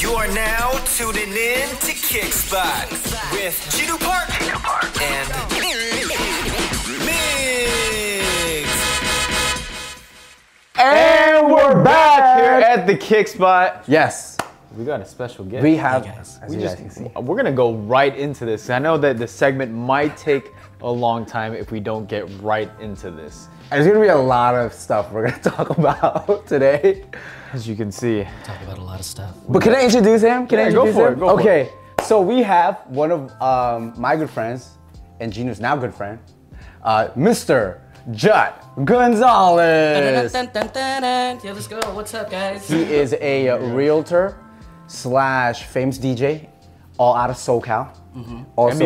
You are now tuning in to Kickspot with Jinu Park and Migs. And we're back here at the Kickspot. Yes. We got a special guest. We have, we're gonna go right into this. I know that the segment might take a long time if we don't get right into this. There's gonna be a lot of stuff we're gonna talk about today. As you can see. Talk about a lot of stuff. But can I introduce him? Can I introduce him? Go for it. So we have one of my good friends, and Jinu's now good friend, Mr. Jut Gonzales. Yeah, let's go. What's up, guys? He is a realtor slash famous DJ, all out of SoCal. Also, a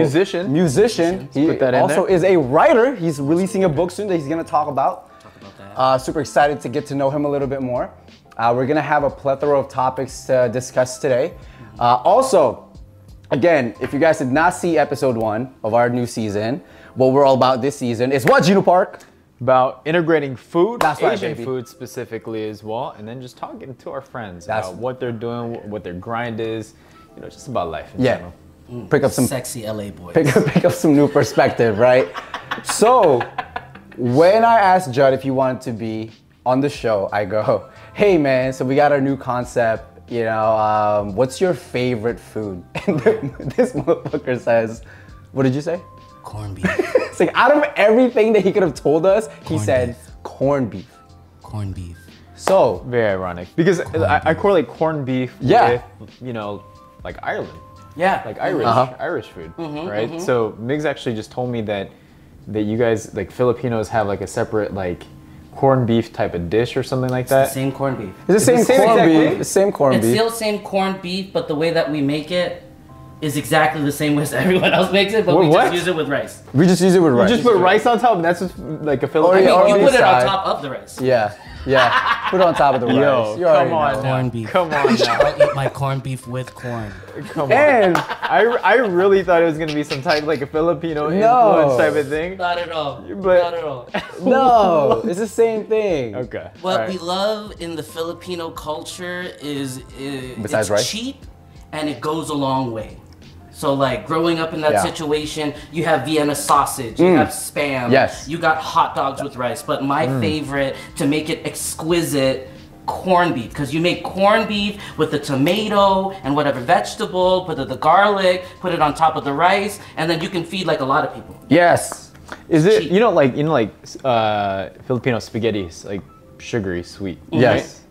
musician. He put that in also there. is a writer. He's releasing a book soon that he's gonna talk about. Super excited to get to know him a little bit more. We're gonna have a plethora of topics to discuss today. Also, again, if you guys did not see episode 1 of our new season, what we're all about this season is what, Jinu Park? About integrating food, That's right, Asian baby. food specifically as well, and then just talking to our friends about what they're doing, what their grind is, you know, just about life in general. Pick up some sexy LA boys. pick up some new perspective, right? So, when I asked Judd if he wanted to be on the show, I go, hey man, so we got our new concept, you know, what's your favorite food? And this motherfucker says, what did you say? Corned beef. It's like out of everything that he could have told us, he said corned beef. Corned beef. So, Very ironic because I correlate corned beef with, you know, like Ireland. Yeah. Like Irish food, right? So Migs actually just told me that you guys, like Filipinos, have like a separate like corned beef type of dish or something like that. The same corned beef. it's the same corned beef. exactly? The same corned It's beef. still same corned beef, but the way that we make it is exactly the same way as everyone else makes it, but we What? just use it with rice. We just use it with rice. You just put rice on top, and that's just like a I Filipino. mean, you put it on side. top of the rice. Yeah. Put it on top of the rice. Yo, You already come on know. now. Corned beef. Come on now. I'll eat my corned beef with corn. Come on. And I really thought it was gonna be some type like a Filipino No. influence type of thing. Not at all. But- Not at all. no, it's the same thing. Okay. What alright. we love in the Filipino culture is Besides it's rice? cheap and it goes a long way. So like growing up in that Yeah. situation, you have Vienna sausage, you have Spam, Yes. you got hot dogs with rice. But my favorite, to make it exquisite, corned beef, because you make corned beef with the tomato and whatever vegetable, put the garlic, put it on top of the rice, and then you can feed like a lot of people. Yes. Is it cheap. you know like Filipino spaghetti is like sugary sweet? Yes.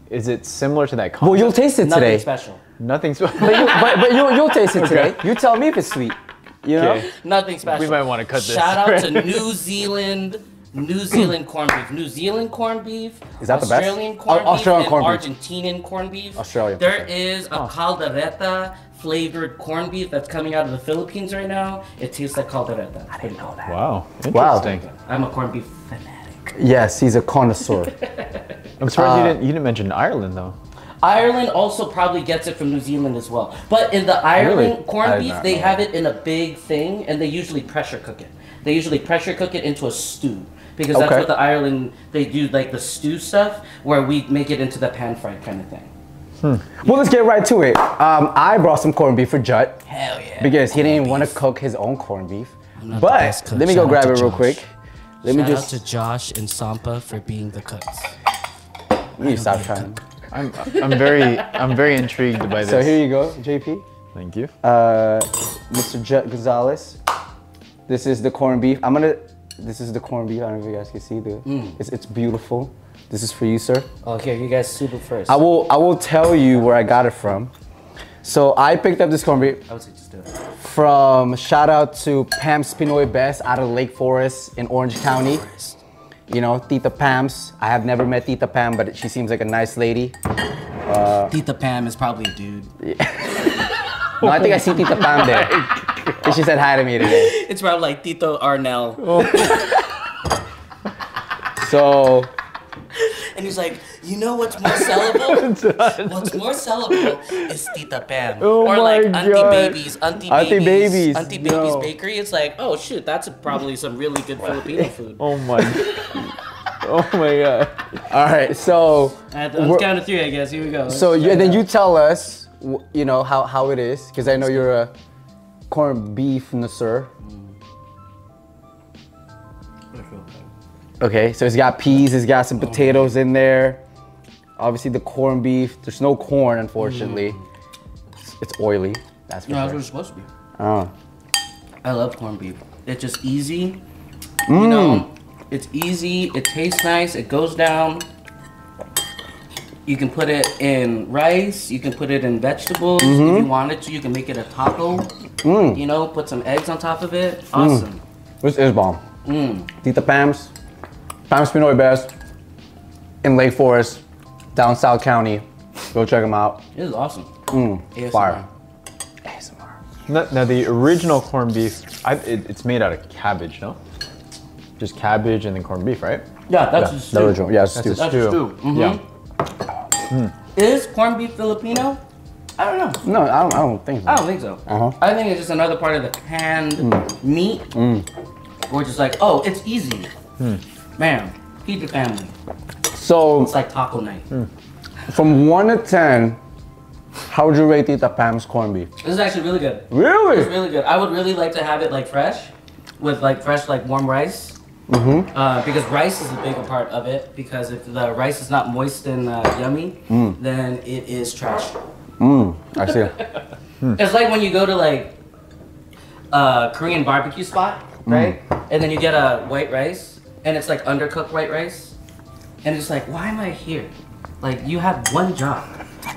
Right? Is it similar to that concept? Well, you'll taste it Nothing today. special. Nothing special. But you'll taste it today. You tell me if it's sweet. You know? Okay. Nothing special. We might want to cut this. Shout out to New Zealand corned beef. New Zealand corned beef. Is that the best? Australian corned beef Australian and corned beef. Argentinian corned beef. Australian, There okay. is a caldereta flavored corned beef that's coming out of the Philippines right now. It tastes like caldereta. I didn't know that. Wow. Wow. Interesting. I'm a corned beef fanatic. Yes, he's a connoisseur. I'm surprised you didn't mention Ireland though. Ireland also probably gets it from New Zealand as well. But in the Ireland Really? I corned did beef, not they know have it in a big thing, and they usually pressure cook it. They usually pressure cook it into a stew. Because that's Okay. what the Ireland, they do like the stew stuff, where we make it into the pan-fried kind of thing. Well, let's get right to it. I brought some corned beef for Jut Hell yeah. because he didn't want to cook his own corned beef. not the But best cook. let me go Shout grab out it to real Josh. quick. Let me Shout just. out to Josh and Sampa for being the cooks. Let me stop trying. I'm very intrigued by this. So here you go, JP. Thank you. Mr. Jut Gonzales. This is the corned beef. This is the corned beef. I don't know if you guys can see it's beautiful. This is for you, sir. Oh, here, you guys soup it first. I will tell you where I got it from. So I picked up this corned beef I would say just do it. from, shout out to Pam Spinoy Best out of Lake Forest in Orange County. You know, Tita Pam's. I have never met Tita Pam, but she seems like a nice lady. Tita Pam is probably a dude. No, I think I see Tita Pam there. And she said hi to me today. It's probably like Tito Arnell. So, And he's like, you know what's more sellable? What's more sellable is Tita Pam. Oh or my like God. Auntie Babies No. Bakery. It's like, oh shoot, that's probably some really good Filipino food. Oh my. Oh my god. All right, so At the count of 3, I guess. Here we go. so then you tell us, you know, how it is, because I know you're a corned beef connoisseur. Okay, so it's got peas, it's got some potatoes in there. Obviously the corned beef. There's no corn, unfortunately. It's oily. That's for No, that's sure. what it's supposed to be. Oh. I love corned beef. It's just easy. You know, it's easy. It tastes nice. It goes down. You can put it in rice. You can put it in vegetables if you wanted to. You can make it a taco. You know, put some eggs on top of it. Awesome. This is bomb. Tita Pam's Pinoy Best in Lake Forest, down South County. Go check them out. This is awesome. ASMR. Fire. ASMR. Now the original corned beef, it's made out of cabbage, no? Just cabbage and then corned beef, right? Yeah, that's the stew. The original. Yeah, it's That's stew. a stew. stew. Yeah. Is corned beef Filipino? I don't know. No, I don't think so. I don't think so. I think it's just another part of the canned meat. We're just like, oh, it's easy. Man, feed the family. So It's like taco night. from 1 to 10, how would you rate Tita Pam's corned beef? This is actually really good. It's Really? really good. I would really like to have it like fresh, with like fresh, like warm rice. Because rice is a bigger part of it. Because if the rice is not moist and yummy, then it is trash. I see. It's like when you go to like a Korean barbecue spot, right? And then you get a white rice, and it's like undercooked white rice, and it's like, why am I here? Like, you have one job.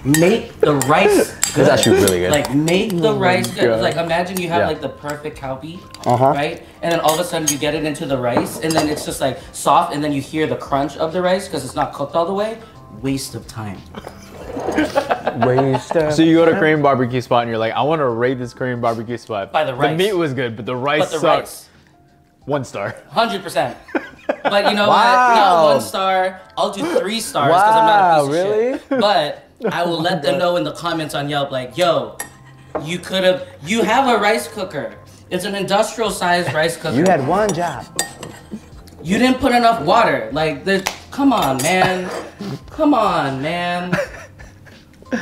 Make the rice good. It's actually really good. Like, make the rice good. God. Like, imagine you have Yeah. like the perfect cowpea, right? And then all of a sudden you get it into the rice, and then it's just like soft, and then you hear the crunch of the rice because it's not cooked all the way. Waste of time. So you go to Korean barbecue spot and you're like, I want to rate this Korean barbecue spot. By the rice. The meat was good, but the rice But the sucks. rice, 1 star. 100%. But you know Wow. what? Not 1 star. I'll do 3 stars because I'm not a piece of Really? shit. But I will let them know in the comments on Yelp, like, yo, you have a rice cooker. It's an industrial sized rice cooker. You had one job. You didn't put enough water. Like, come on, man. Come on, man.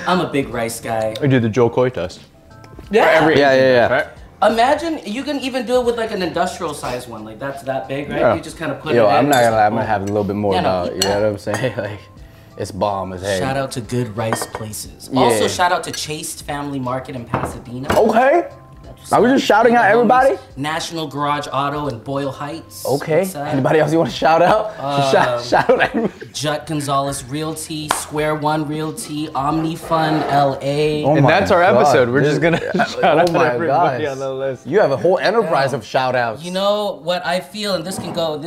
I'm a big rice guy. I did the Joe Coy test. Yeah. Yeah. Right? Imagine you can even do it with like an industrial sized one. Like that's that big, right? Yeah. You just kind of put it Yo, in. I'm not just gonna lie, like, I'm gonna boom. have a little bit more Yeah, no, about, eat you know what I'm saying? Like, it's bomb as hell. Shout out to good rice places. Yeah. Also, shout out to Chaste Family Market in Pasadena. Okay. Are we just shouting out everybody? National Garage Auto in Boyle Heights. Okay. What's that? Anybody else you want to shout out? Shout out everybody. Jut Gonzales Realty, Square One Realty, OmniFund LA. Oh And my that's our God, episode. We're just dude. gonna shout out Oh my everybody gosh. on the list. You have a whole enterprise of shout outs. You know what I feel, and this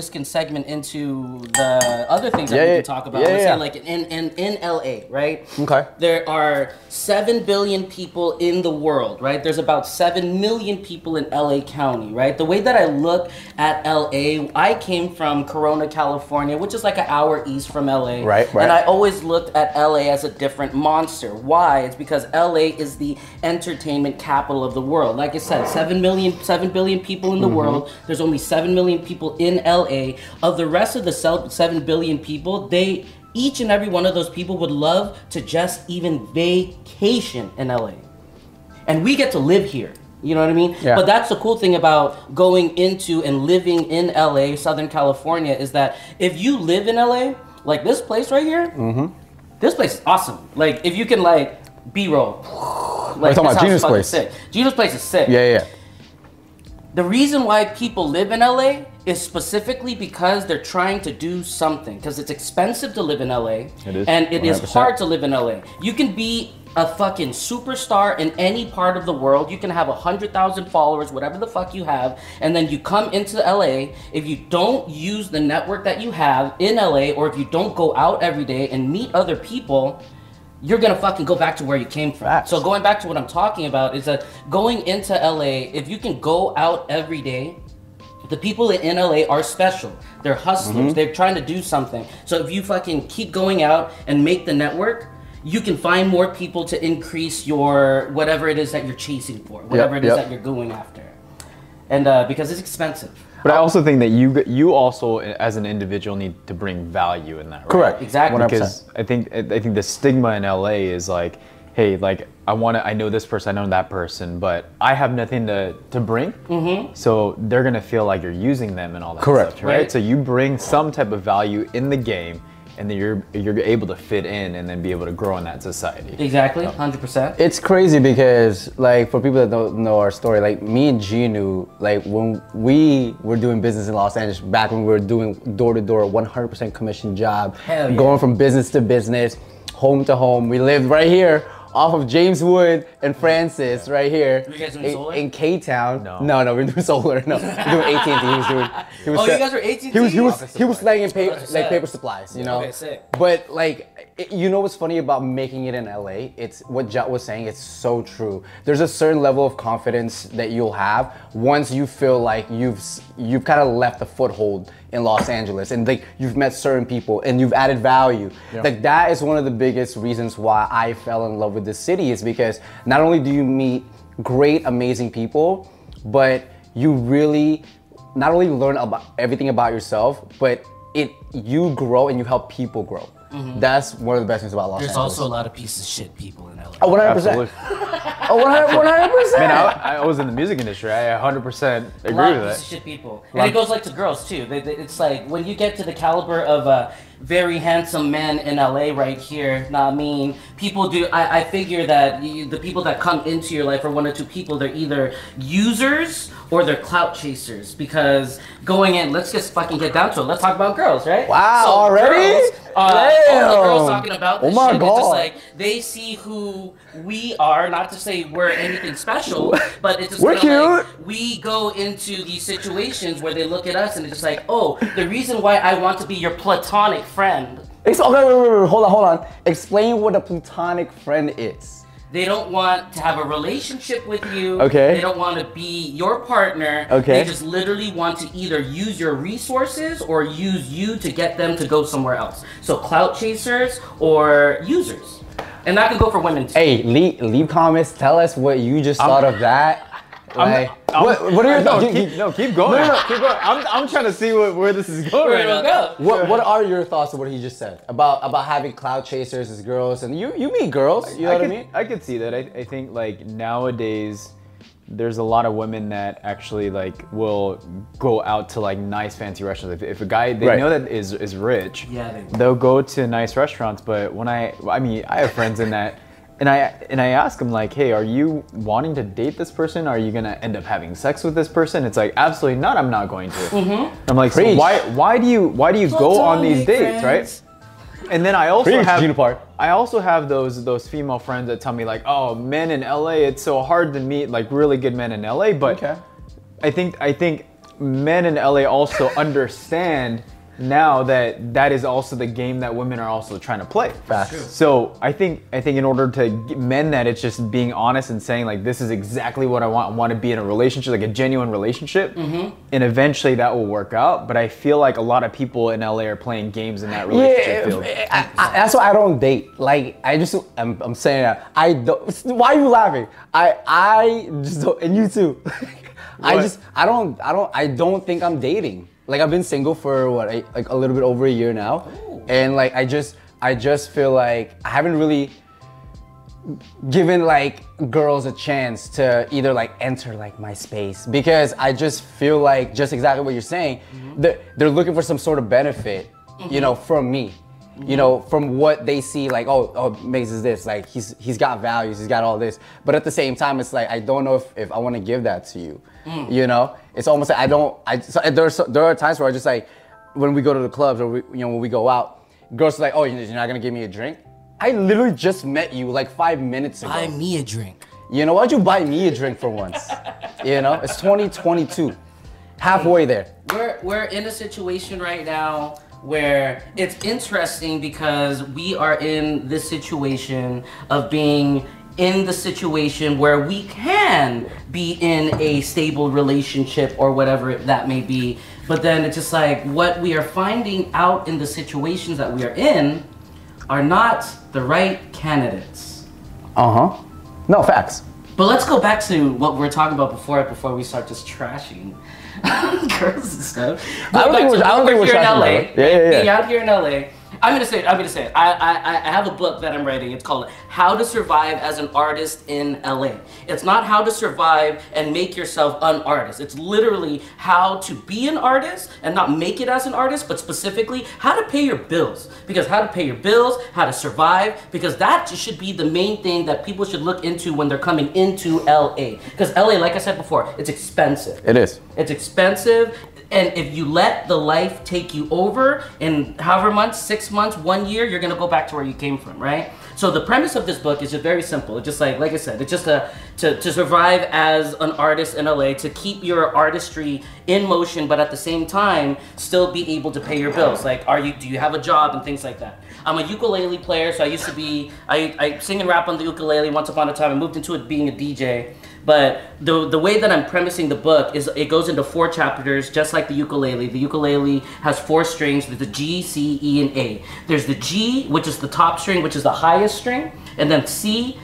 can segment into the other things that Yeah, we yeah. can talk about. Yeah, Let's yeah. say like in LA, right? Okay. There are 7 billion people in the world, right? There's about 7 million people in LA County, right? The way that I look at LA, I came from Corona, California, which is like an hour east from LA. Right. And I always looked at LA as a different monster. Why? It's because LA is the entertainment capital of the world. Like I said, 7 billion people in the world. There's only 7 million people in LA. Of the rest of the 7 billion people, each and every one of those people would love to just even vacation in LA. And we get to live here. You know what I mean? Yeah. But that's the cool thing about going into and living in LA, Southern California, is that if you live in LA, like this place right here, this place is awesome. Like if you can like B-roll. Like, talking about this house is Jinu's fucking place. sick. Jinu's place is sick. Yeah. The reason why people live in LA is specifically because they're trying to do something. Because it's expensive to live in LA. It is. And it is 100%. hard to live in LA. You can be a fucking superstar in any part of the world. You can have 100,000 followers, whatever the fuck you have. And then you come into LA. If you don't use the network that you have in LA, or if you don't go out every day and meet other people, you're gonna fucking go back to where you came from. Facts. So going back to what I'm talking about is that going into LA, if you can go out every day, the people in LA are special. They're hustlers. They're trying to do something. So if you fucking keep going out and make the network, you can find more people to increase your whatever it is that you're chasing for, whatever it is yep. that you're going after. And because it's expensive. But I also think that you also as an individual need to bring value in that, right? Correct. Exactly. 100%. Because I think the stigma in LA is like, hey, like I know this person, I know that person, but I have nothing to bring. So they're gonna feel like you're using them and all that Correct. stuff, right? Right. So you bring some type of value in the game, and then you're able to fit in and then be able to grow in that society. Exactly, 100%. It's crazy because, like, for people that don't know our story, like me and Jinu, like when we were doing business in Los Angeles, back when we were doing door-to-door, 100% commission job, Hell yeah. going from business to business, home to home. We lived right here off of James Wood and Francis, right here You guys doing solar? in K-Town. No. No, we're doing solar. No, we're doing AT&T. He was Oh, you guys were AT&T? He was slanging Office like set. paper supplies, you know. Okay, sick. But like, you know what's funny about making it in LA? It's what Jut was saying. It's so true. There's a certain level of confidence that you'll have once you feel like you've kind of left a foothold in Los Angeles, and like you've met certain people and you've added value. Like that is one of the biggest reasons why I fell in love with this city, is because not only do you meet great, amazing people, but you really not only learn about everything about yourself, but you grow and you help people grow. That's one of the best things about Los There's Angeles. also a lot of pieces of shit people in LA. Oh, 100%. Absolutely. Oh, 100%. Man, I was in the music industry. I 100% A agree lot with of that. pieces of shit people. And it goes like to girls too. It's like when you get to the caliber of very handsome men in LA right here, I mean, people do, I figure that the people that come into your life are one or two people. They're either users or they're clout chasers, because going in, let's just fucking get down to it. Let's talk about girls, right? Wow, already? Girls, all the girls Damn. talking about this Oh my shit, it's just God. like, they see who we are, not to say we're anything special, but it's just We're kinda like, cute. we go into these situations where they look at us and it's just like, oh, the reason why I want to be your platonic friend. Okay, wait, hold on. Explain what a platonic friend is. They don't want to have a relationship with you. Okay. They don't want to be your partner. Okay. They just literally want to either use your resources or use you to get them to go somewhere else. So clout chasers or users. And that can go for women too. Hey, leave comments. Tell us what you just thought of that. Like, what are your thoughts? Keep going. Keep going. I'm trying to see where this is going Where right it'll now. go. What are your thoughts of what he just said about having cloud chasers as girls, and you meet girls, you know what I mean? I could see that. I think like nowadays there's a lot of women that actually like will go out to like nice fancy restaurants. If a guy they Right. know that is rich, Yeah, they will. they'll go to nice restaurants. But when I have friends in that. And I ask them like, hey, are you wanting to date this person? Are you gonna end up having sex with this person? It's like, absolutely not. I'm not going to. I'm like, so Preach. why do you go on these dates, friends. right? And then I also Preach, have Jinu Park. I also have those female friends that tell me like, oh, men in LA, it's so hard to meet like really good men in LA. But Okay. I think men in LA also understand now that is also the game that women are also trying to play. Facts. So I think in order to mend that, it's just being honest and saying like, this is exactly what I want. I want to be in a relationship, like a genuine relationship, and eventually that will work out. But I feel like a lot of people in LA are playing games in that relationship field. That's why I don't date. Like I'm saying that I don't. Why are you laughing? I just don't, and you too. I don't think I'm dating. Like I've been single for like a little bit over a year now, and like I just feel like I haven't really given like girls a chance to either like enter like my space, because I just feel like just exactly what you're saying. They're looking for some sort of benefit, you know, from me. You know, from what they see, like, oh, Migs is this, like he's got values, he's got all this, but at the same time, it's like I don't know if I want to give that to you. You know, it's almost like there are times where I just like, when we go to the clubs or when we go out, girls are like, oh, you're not gonna give me a drink? I literally just met you like 5 minutes ago. Buy me a drink. You know, why'd you buy me a drink for once? You know, it's 2022, halfway there. We're in a situation right now where it's interesting because we are in this situation of being in the situation where we can be in a stable relationship or whatever that may be. But then it's just like what we are finding out in the situations that we are in are not the right candidates. No, facts. But let's go back to what we were talking about before we start just trashing girls and stuff. I don't think we're here in trashing LA. Yeah. Being out here in LA. I'm gonna say it. I have a book that I'm writing. It's called How to Survive as an Artist in LA. It's not how to survive and make yourself an artist. It's literally how to be an artist and not make it as an artist, but specifically how to pay your bills. Because how to pay your bills, how to survive, because that should be the main thing that people should look into when they're coming into LA. Because LA, like I said before, it's expensive. It is. It's expensive. And if you let the life take you over in however months, 6 months, 1 year, you're gonna go back to where you came from, right? So the premise of this book is just very simple. It's just like I said, it's just to survive as an artist in LA, to keep your artistry in motion, but at the same time, still be able to pay your bills. Like, do you have a job and things like that? I'm a ukulele player, so I sing and rap on the ukulele once upon a time. I moved into it being a DJ. But the way that I'm premising the book is it goes into 4 chapters, just like the ukulele. The ukulele has 4 strings. There's the G, C, E, and A. There's the G, which is the top string, which is the highest string. And then C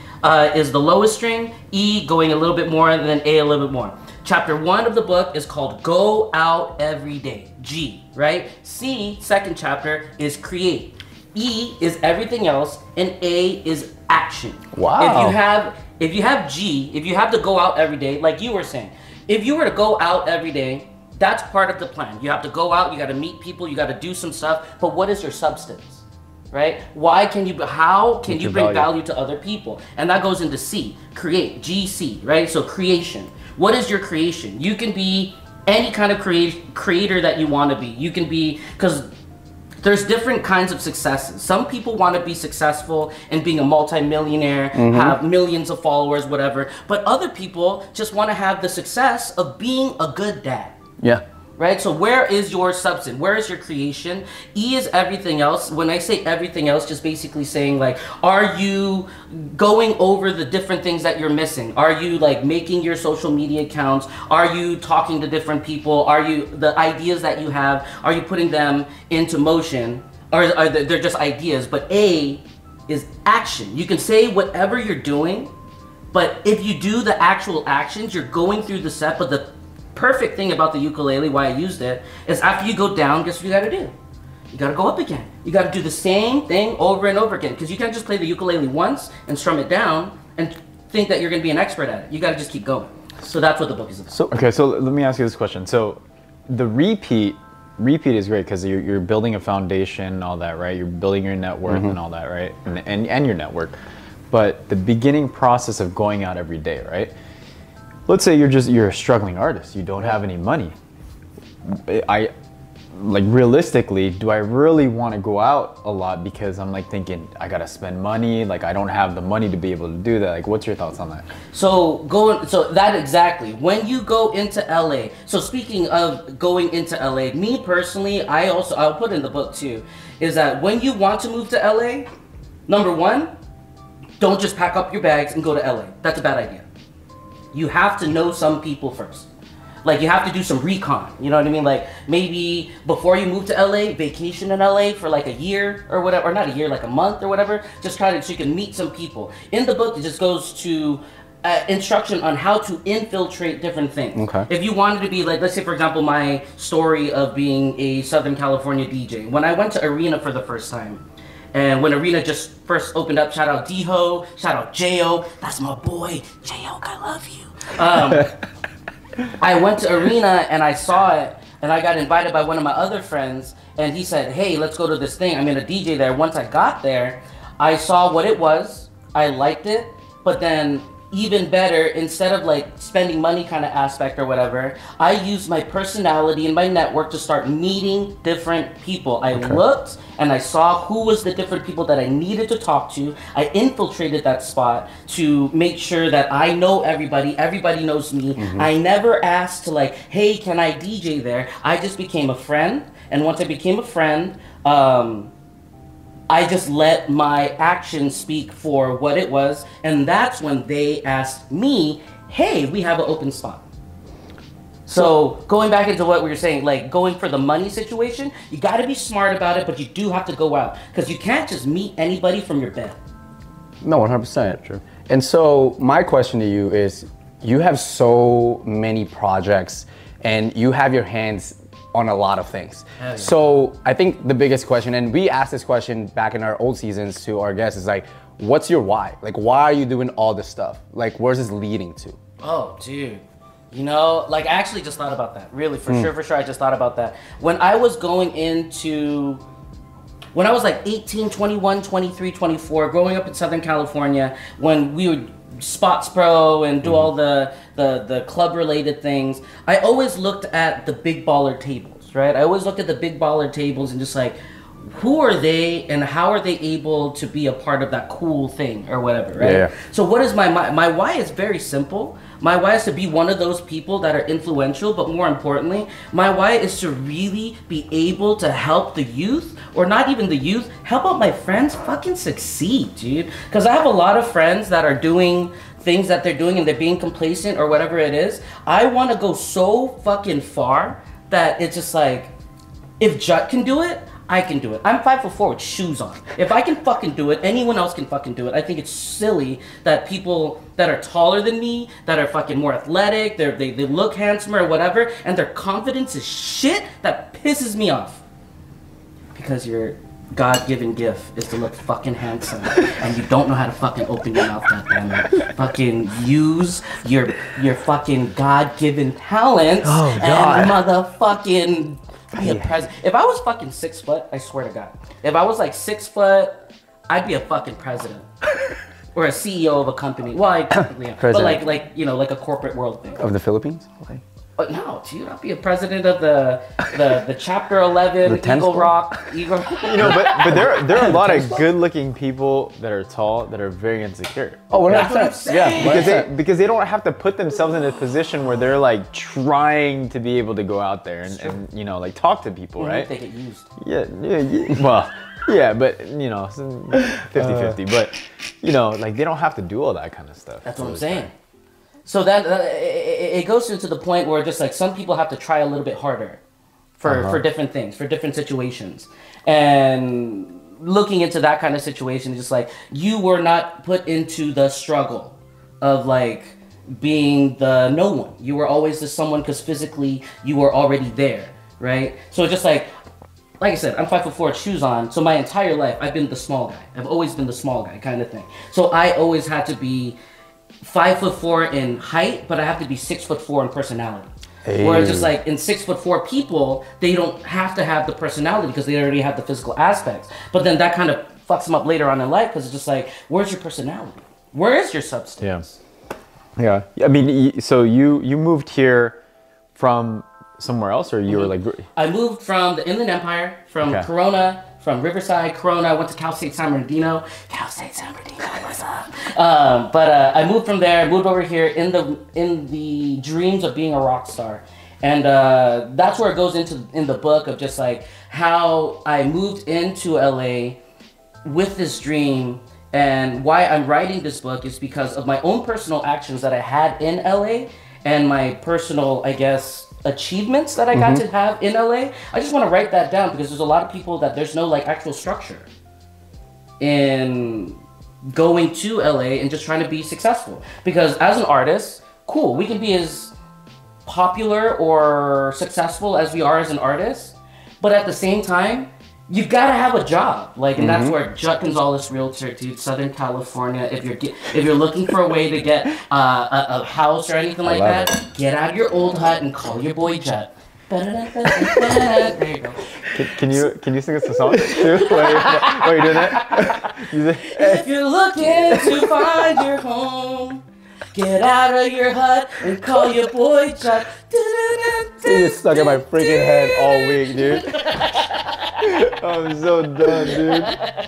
is the lowest string. E going a little bit more, and then A a little bit more. Chapter 1 of the book is called Go Out Every Day. G, right? C, second chapter, is create. E is everything else, and A is action. Wow. If you have G, if you have to go out every day, like you were saying, if you were to go out every day, that's part of the plan. You have to go out, you got to meet people, you got to do some stuff, but what is your substance, right? How can you bring value to other people? And that goes into C, create, GC, right? So creation. What is your creation? You can be any kind of creator that you want to be. You can be, because there's different kinds of successes. Some people want to be successful in being a multi-millionaire, have millions of followers, whatever. But other people just want to have the success of being a good dad. Yeah. Right? So where is your substance? Where is your creation? E is everything else. When I say everything else, just basically saying like, are you going over the different things that you're missing? Are you like making your social media accounts? Are you talking to different people? Are you, the ideas that you have, are you putting them into motion? Or they're just ideas? But A is action. You can say whatever you're doing, but if you do the actual actions, you're going through the set, but the perfect thing about the ukulele, why I used it, is after you go down, guess what you gotta do? You gotta go up again. You gotta do the same thing over and over again, because you can't just play the ukulele once and strum it down and think that you're gonna be an expert at it. You gotta just keep going. So that's what the book is about. Okay, so let me ask you this question. So the repeat is great because you're building a foundation and all that, right? You're building your net worth and all that, right? And your network. But the beginning process of going out every day, right? Let's say you're a struggling artist. You don't have any money. Realistically, do I really want to go out a lot because I'm like thinking I gotta spend money, like I don't have the money to be able to do that. Like, what's your thoughts on that? So that exactly. When you go into LA, so speaking of going into LA, me personally, I'll put in the book too, is that when you want to move to LA, number 1, don't just pack up your bags and go to LA. That's a bad idea. You have to know some people first. Like, you have to do some recon, you know what I mean? Like, maybe before you move to LA, vacation in LA for like a year or whatever, or not a year, like a month or whatever. Just try to, so you can meet some people. In the book, it just goes to instruction on how to infiltrate different things. Okay. If you wanted to be like, let's say for example, my story of being a Southern California DJ. When I went to Arena for the first time, and when Arena just first opened up, shout out D-Ho, shout out J-O, that's my boy, J-O, I love you. I went to Arena and I saw it, and I got invited by one of my other friends, and he said, hey, let's go to this thing. I'm gonna DJ there. Once I got there, I saw what it was, I liked it, but then even better, instead of like spending money kind of aspect or whatever, I used my personality and my network to start meeting different people. I looked and I saw who was the different people that I needed to talk to. I infiltrated that spot to make sure that I know everybody knows me. I never asked to like, hey, can I DJ there? I just became a friend, and once I became a friend, I just let my actions speak for what it was, and that's when they asked me, hey, we have an open spot. So going back into what we were saying, like going for the money situation, you got to be smart about it, but you do have to go out, because you can't just meet anybody from your bed. No, 100%. Sure. And so my question to you is, you have so many projects and you have your hands on a lot of things. Yeah. So I think the biggest question, and we asked this question back in our old seasons to our guests, is like, what's your why? Like, why are you doing all this stuff? Like, where's this leading to? Oh, dude. You know, like I actually just thought about that. Really, for sure, I just thought about that. When I was like 18, 21, 23, 24, growing up in Southern California, when we would Spots Pro and do all the club related things, I always looked at the big baller tables, right? I always looked at the big baller tables and just like, who are they and how are they able to be a part of that cool thing or whatever, right? Yeah. So what is my why is very simple. My why is to be one of those people that are influential, but more importantly, my why is to really be able to help the youth, or not even the youth, help out my friends fucking succeed, dude. Because I have a lot of friends that are doing things that they're doing and they're being complacent or whatever it is. I want to go so fucking far that it's just like, if Jut can do it, I can do it. I'm 5'4" with shoes on. If I can fucking do it, anyone else can fucking do it. I think it's silly that people that are taller than me, that are fucking more athletic, they look handsomer or whatever, and their confidence is shit, that pisses me off. Because your God-given gift is to look fucking handsome, and you don't know how to fucking open your mouth, goddammit. Fucking use your fucking God-given talents and motherfucking be a president. If I was fucking 6 foot, I swear to God. If I was like 6 foot, I'd be a fucking president. Or a CEO of a company. Well, I technically am. But like you know, like a corporate world thing. Of the Philippines? Okay. But no, dude, I'll be a president of the Chapter 11 Eagle Rock. You know, but there are a lot of good-looking people that are tall that are very insecure. Oh, 100%. Yeah, because they don't have to put themselves in a position where they're like trying to be able to go out there and you know, like talk to people, right? They get used. Yeah. Well, yeah, but you know, 50-50. But you know, like they don't have to do all that kind of stuff. That's what I'm saying. So that it goes into the point where just like some people have to try a little bit harder for different things, for different situations. And looking into that kind of situation, just like you were not put into the struggle of like being the no one. You were always the someone because physically you were already there, right? So just like I said, I'm 5'4" with shoes on. So my entire life I've been the small guy. I've always been the small guy kind of thing. So I always had to be 5'4" in height, but I have to be 6'4" in personality. Hey. Whereas just like in 6'4" people, they don't have to have the personality because they already have the physical aspects. But then that kind of fucks them up later on in life because it's just like, where's your personality? Where is your substance? Yeah. I mean, so you moved here from somewhere else, or you were like? I moved from the Inland Empire, from Corona. From Riverside, Corona, I went to Cal State San Bernardino. Cal State San Bernardino, what's up? But I moved from there, moved over here in the dreams of being a rock star. And that's where it goes in the book of just like how I moved into LA with this dream. And why I'm writing this book is because of my own personal actions that I had in LA and my personal, I guess, achievements that I got to have in LA. I just want to write that down because there's a lot of people that there's no like actual structure in going to LA and just trying to be successful. Because as an artist, cool, we can be as popular or successful as we are as an artist, but at the same time, you've got to have a job, like, and that's where Jut Gonzales Realtor, dude, Southern California. If you're looking for a way to get a house or anything like that, get out of your old hut and call your boy Jut. There you go. Can you sing us a song too? While you're doing that? If you're looking to find your home, get out of your hut and call your boy Jut. It's stuck in my freaking head all week, dude. I'm so done, dude.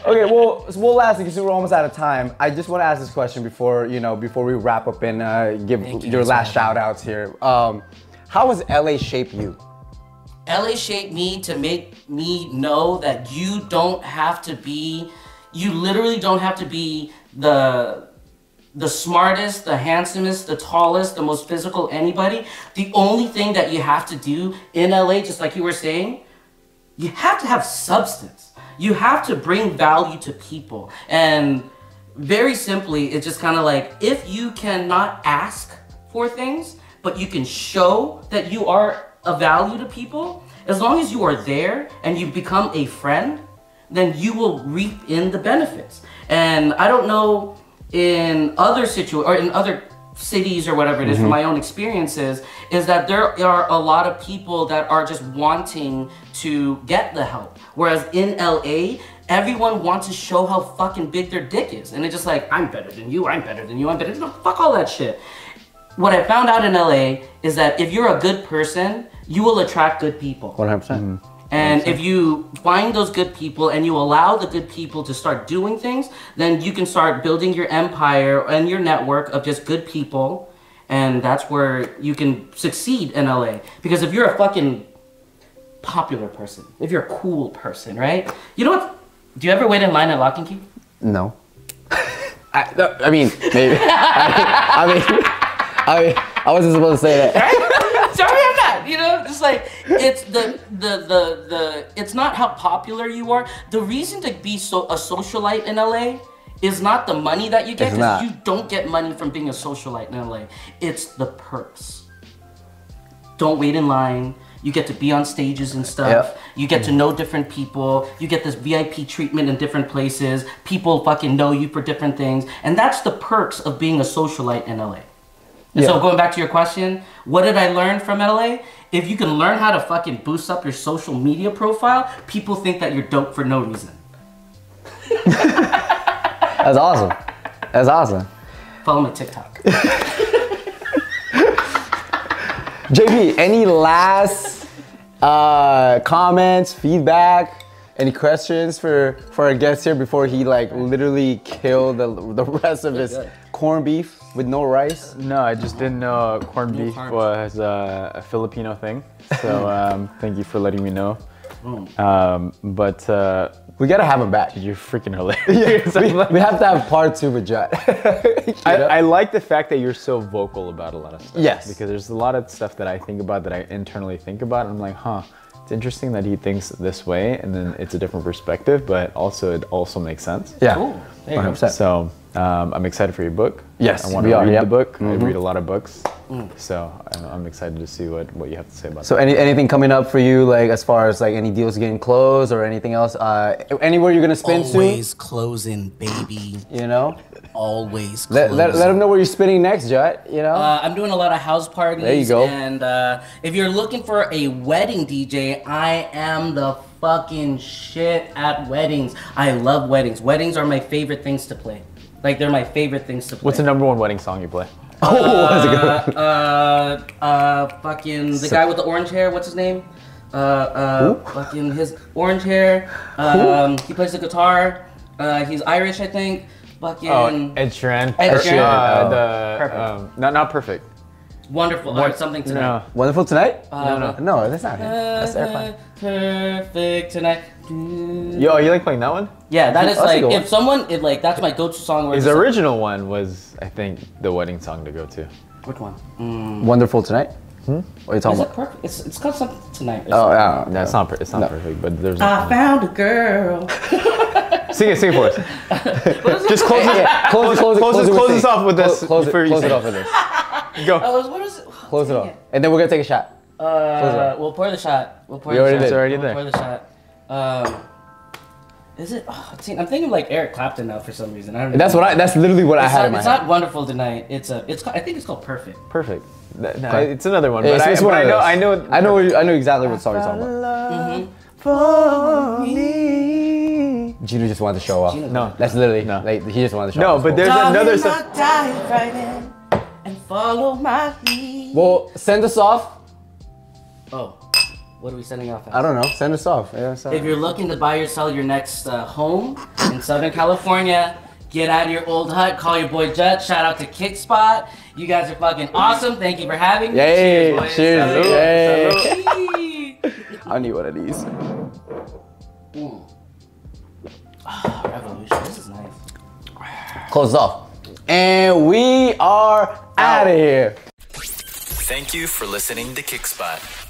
Okay, well, lastly, because we're almost out of time, I just want to ask this question before we wrap up and give your last shout outs here. How has LA shaped you? LA shaped me to make me know that you literally don't have to be the smartest, the handsomest, the tallest, the most physical anybody. The only thing that you have to do in LA, just like you were saying, you have to have substance. You have to bring value to people. And very simply, it's just kind of like, if you cannot ask for things, but you can show that you are of value to people, as long as you are there and you become a friend, then you will reap in the benefits. And I don't know in other situations, or in other cities or whatever it is, from my own experiences, is that there are a lot of people that are just wanting to get the help. Whereas in LA, everyone wants to show how fucking big their dick is. And it's just like, I'm better than you, I'm better than you, I'm better than you. Fuck all that shit. What I found out in LA is that if you're a good person, you will attract good people. 100%. And if you find those good people and you allow the good people to start doing things, then you can start building your empire and your network of just good people. And that's where you can succeed in LA. Because if you're a fucking popular person, if you're a cool person, right? You know what? Do you ever wait in line at Lock and Key? No. I mean, maybe. I wasn't supposed to say that. Right? Sorry, I'm not. You know, just like, it's it's not how popular you are. The reason to be a socialite in LA is not the money that you get, because you don't get money from being a socialite in LA. It's the perks. Don't wait in line. You get to be on stages and stuff. Yep. You get to know different people. You get this VIP treatment in different places. People fucking know you for different things. And that's the perks of being a socialite in LA. And so going back to your question, what did I learn from LA? If you can learn how to fucking boost up your social media profile, people think that you're dope for no reason. That's awesome. That's awesome. Follow me on TikTok. JP, any last comments, feedback, any questions for our guest here before he like literally killed the rest of his corned beef with no rice? No, I just didn't know corned beef was a Filipino thing. So thank you for letting me know. But we gotta have him back. You're freaking hilarious. we have to have part 2 with Jut. I like the fact that you're so vocal about a lot of stuff. Yes. Because there's a lot of stuff that I think about that I internally think about, and I'm like, huh, it's interesting that he thinks this way, and then it's a different perspective, but also it also makes sense. Yeah. Cool. 100%. So I'm excited for your book. Yes, I want to read the book. I read a lot of books. So I'm excited to see what you have to say about that. So anything coming up for you, like as far as like any deals getting closed or anything else? Anywhere you're gonna spin soon? Always closing, baby. You know? Always closing. Let them know where you're spinning next, Jut, you know? I'm doing a lot of house parties. There you go. And if you're looking for a wedding DJ, I am the fucking shit at weddings. I love weddings. Weddings are my favorite things to play. Like, they're my favorite things to play. What's the #1 wedding song you play? That's a good one. Fucking the guy with the orange hair, what's his name? Fucking his orange hair. He plays the guitar. He's Irish, I think. Fucking Ed Sheeran. Ed Sheeran. Perfect. Not perfect. Wonderful. Or something tonight. No. Wonderful Tonight? No. No, that's not him. That's Airplane. Perfect tonight. Yo, you like playing that one? Yeah, that is That's a like, good one. if someone, that's my go-to song. Where His it's like, original one was, I think, the wedding song to go to. which one? Wonderful Tonight? What are you talking Is it about? perfect? It's called something tonight. Oh, yeah. No, it's not perfect, but there's. I found a girl. Sing it for us. Just close this off with this. Close it off with this. Go. What is it? Close it off. And then we're gonna take a shot. We'll pour the shot. We'll pour We the already shot. did. It's already We'll there. pour the shot. Is it? Oh, see, I'm thinking like Eric Clapton now for some reason. I don't know. That's literally what I had in my It's head. not Wonderful Tonight. I think it's called Perfect. Perfect. No, it's another one. Yeah, But it's one of those. I know exactly what song you're talking about. For me. Gino just wanted to show off. No. That's literally, No. like, he just wanted to show No, off. but there's another song. Dive right in and follow my lead. Well, send us off. Oh, what are we sending off as? I don't know. Send us off. Yeah, If you're looking to buy or sell your next home in Southern California, get out of your old hut, call your boy Jut. Shout out to Kickspot. You guys are fucking awesome. Thank you for having me. Yay, Cheers, boys. cheers. Salud. Yay. Salud. I need one of these. Revolution. This is nice. Close it off. And we are out of here. Thank you for listening to Kickspot.